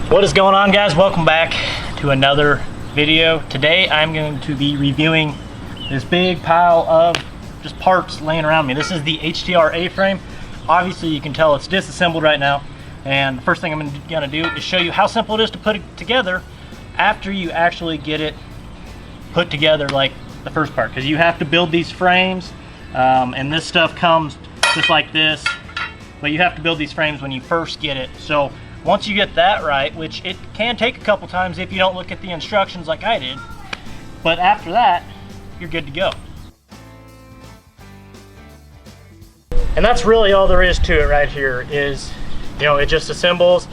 What is going on, guys? Welcome back to another video. Today I'm going to be reviewing this big pile of just parts laying around me. This is the HTR A Frame. Obviously you can tell it's disassembled right now, and the first thing I'm going to do is show you how simple it is to put it together after you actually get it put together, like the first part, because you have to build these frames, and this stuff comes just like this, but you have to build these frames when you first get it. So once you get that right, which it can take a couple times if you don't look at the instructions like I did, but after that, you're good to go. And that's really all there is to it right here is, you know, it just assembles.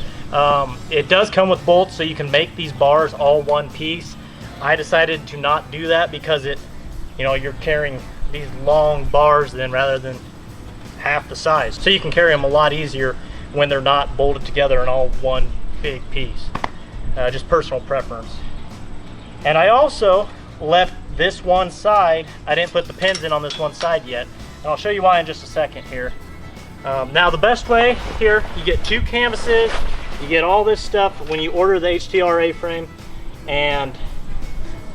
It does come with bolts so you can make these bars all one piece. I decided to not do that because it, you know, you're carrying these long bars then rather than half the size. So you can carry them a lot easier when they're not bolted together in all one big piece. Just personal preference. And I also left this one side, I didn't put the pins in on this one side yet, and I'll show you why in just a second here. Now the best way here, you get two canvases, you get all this stuff when you order the HTR A Frame, and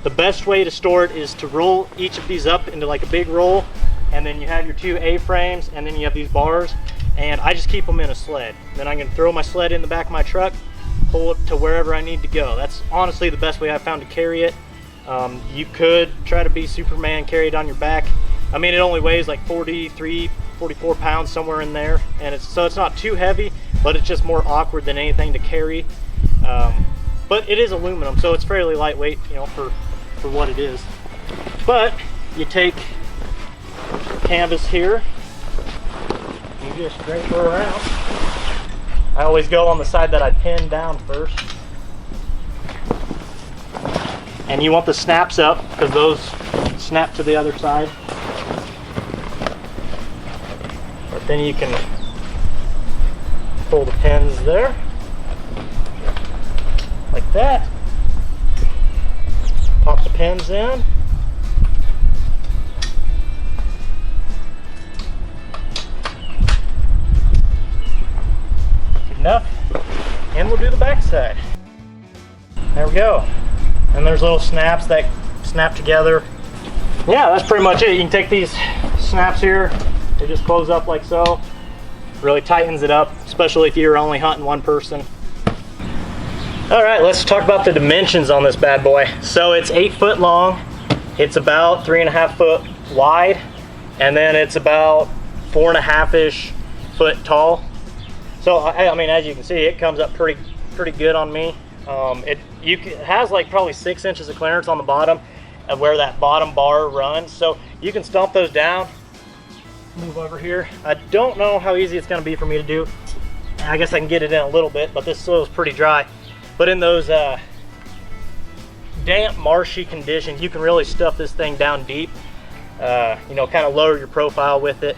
the best way to store it is to roll each of these up into like a big roll, and then you have your two A-frames, and then you have these bars, and I just keep them in a sled. Then I can throw my sled in the back of my truck, pull it to wherever I need to go. That's honestly the best way I've found to carry it. You could try to be Superman, carry it on your back. I mean, it only weighs like 43, 44 pounds, somewhere in there, and so it's not too heavy, but it's just more awkward than anything to carry. But it is aluminum, so it's fairly lightweight, you know, for what it is. But you take canvas here, you just drape her around. I always go on the side that I pin down first, and you want the snaps up because those snap to the other side. But then you can pull the pins there like that, pop the pins in, enough, and we'll do the back side. There we go. And there's little snaps that snap together. Yeah, that's pretty much it. You can take these snaps here, they just close up like so. Really tightens it up, especially if you're only hunting one person. All right, let's talk about the dimensions on this bad boy. So it's 8 foot long, it's about 3.5 foot wide, and then it's about 4.5-ish foot tall. So I mean, as you can see, it comes up pretty good on me. It has like probably 6 inches of clearance on the bottom of where that bottom bar runs, so you can stomp those down. Move over here. I don't know how easy it's going to be for me to do. I guess I can get it in a little bit, but this soil is pretty dry. But in those damp, marshy conditions, you can really stuff this thing down deep. You know, kind of lower your profile with it.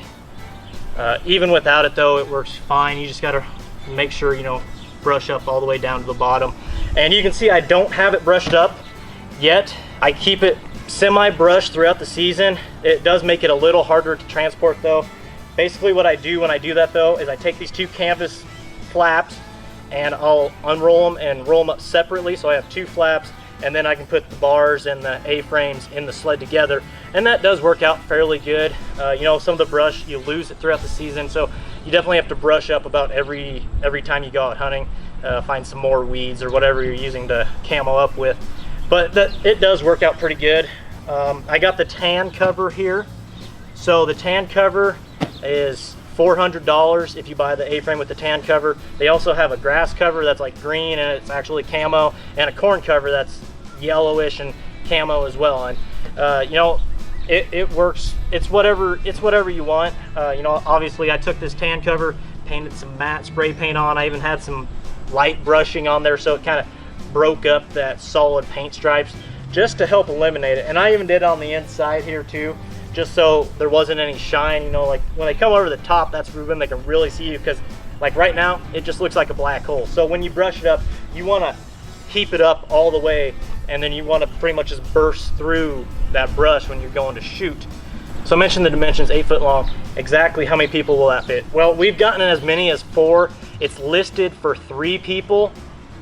Even without it though, it works fine. You just got to make sure, you know, brush up all the way down to the bottom. And you can see I don't have it brushed up yet. I keep it semi-brushed throughout the season. It does make it a little harder to transport though. Basically what I do when I do that though is I take these two canvas flaps and I'll unroll them and roll them up separately, so I have two flaps, and then I can put the bars and the A-frames in the sled together, and that does work out fairly good. You know, some of the brush, you lose it throughout the season, so you definitely have to brush up about every time you go out hunting, find some more weeds or whatever you're using to camo up with. But it does work out pretty good. I got the tan cover here. So the tan cover is $400 if you buy the A-frame with the tan cover. They also have a grass cover that's like green and it's actually camo, and a corn cover that's yellowish and camo as well. And you know, it works. It's whatever you want. You know, obviously I took this tan cover, painted some matte spray paint on. I even had some light brushing on there, so it kind of broke up that solid paint stripes just to help eliminate it. And I even did it on the inside here too, just so there wasn't any shine. You know, like when they come over the top, that's when they can really see you, because like right now it just looks like a black hole. So when you brush it up, you want to keep it up all the way, and then you want to pretty much just burst through that brush when you're going to shoot. So I mentioned the dimensions, 8 foot long. Exactly how many people will that fit? Well, we've gotten as many as 4. It's listed for 3 people.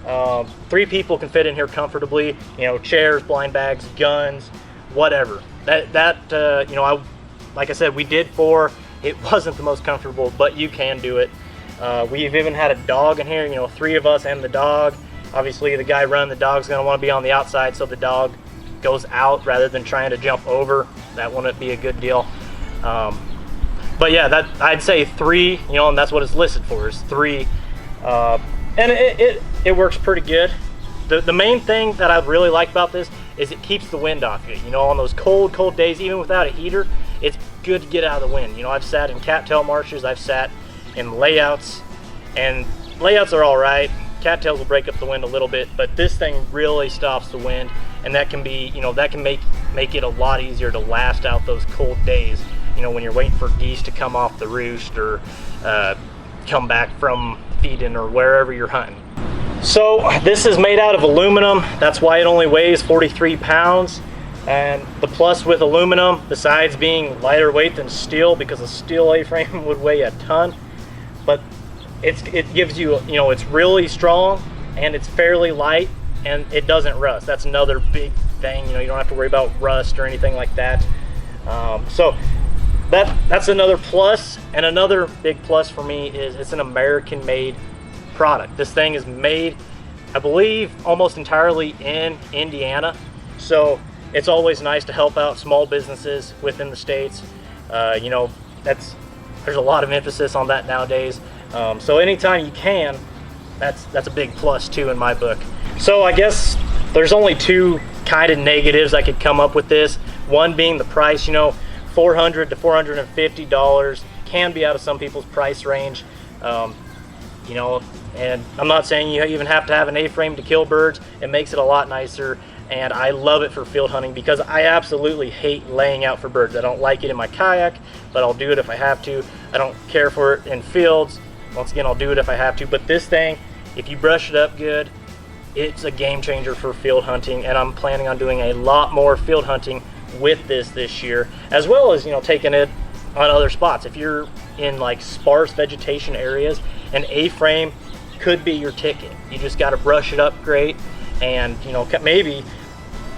3 people can fit in here comfortably. You know, chairs, blind bags, guns, whatever. You know, like I said, we did 4. It wasn't the most comfortable, but you can do it. We've even had a dog in here, you know, 3 of us and the dog. Obviously the guy running the dog's gonna wanna be on the outside, so the dog goes out rather than trying to jump over. That wouldn't be a good deal. But yeah, I'd say 3, you know, and that's what it's listed for, is 3. And it works pretty good. The main thing that I really like about this is it keeps the wind off you. You know, on those cold days, even without a heater, it's good to get out of the wind. You know, I've sat in cattail marshes, I've sat in layouts, and layouts are all right. Cattails will break up the wind a little bit, but this thing really stops the wind, and that can be, you know, that can make it a lot easier to last out those cold days. You know, when you're waiting for geese to come off the roost or come back from feeding or wherever you're hunting. So this is made out of aluminum. That's why it only weighs 43 pounds. And the plus with aluminum, besides being lighter weight than steel, because a steel A-frame would weigh a ton, but it gives you, you know, it's really strong and it's fairly light and it doesn't rust. That's another big thing. You know, you don't have to worry about rust or anything like that. So that's another plus. And another big plus for me is it's an American-made product. This thing is made, I believe, almost entirely in Indiana. So it's always nice to help out small businesses within the states. You know, there's a lot of emphasis on that nowadays. So anytime you can, that's a big plus too in my book. So I guess there's only 2 kind of negatives I could come up with this. One being the price. You know, $400 to $450 can be out of some people's price range. You know, and I'm not saying you even have to have an A-frame to kill birds. It makes it a lot nicer, and I love it for field hunting because I absolutely hate laying out for birds. I don't like it in my kayak, but I'll do it if I have to. I don't care for it in fields. Once again, I'll do it if I have to. But this thing, if you brush it up good, it's a game changer for field hunting, and I'm planning on doing a lot more field hunting with this year, as well as, you know, taking it on other spots. If you're in like sparse vegetation areas, an A-frame could be your ticket. You just got to brush it up great, and, you know, maybe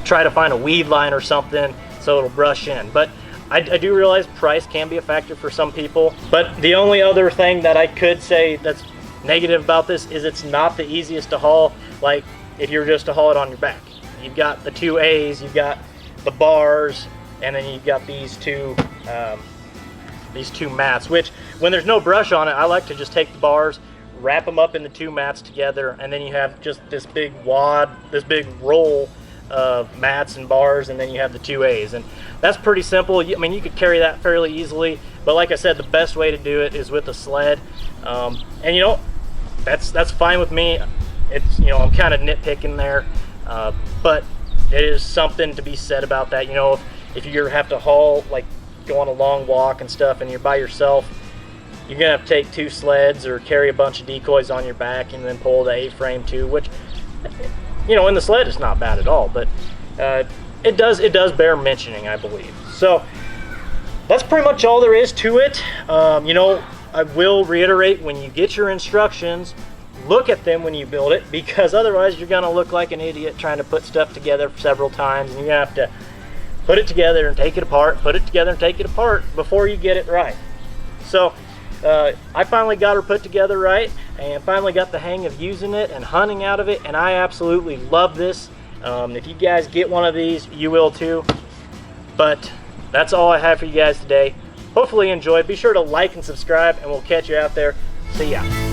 try to find a weed line or something so it'll brush in. But I do realize price can be a factor for some people. But the only other thing that I could say that's negative about this is it's not the easiest to haul, like if you're just to haul it on your back. You've got the 2 A's, you've got the bars, and then you've got these two mats, which when there's no brush on it, I like to just take the bars, wrap them up in the 2 mats together, and then you have just this big wad, this big roll of mats and bars, and then you have the 2 A's, and that's pretty simple. I mean, you could carry that fairly easily, but like I said, the best way to do it is with a sled. And you know, that's fine with me. It's, you know, I'm kind of nitpicking there, but it is something to be said about that. You know, if you have to haul, like go on a long walk and stuff, and you're by yourself, you're gonna have to take 2 sleds or carry a bunch of decoys on your back and then pull the A-frame too, which, you know, in the sled it's not bad at all, but it does bear mentioning, I believe. So that's pretty much all there is to it. You know, I will reiterate, when you get your instructions, look at them when you build it, because otherwise you're gonna look like an idiot trying to put stuff together several times, and you're gonna have to put it together and take it apart, put it together and take it apart before you get it right. So I finally got her put together right, and finally got the hang of using it and hunting out of it, and I absolutely love this. If you guys get one of these, you will too. But that's all I have for you guys today. Hopefully you enjoyed. Be sure to like and subscribe, and we'll catch you out there. See ya.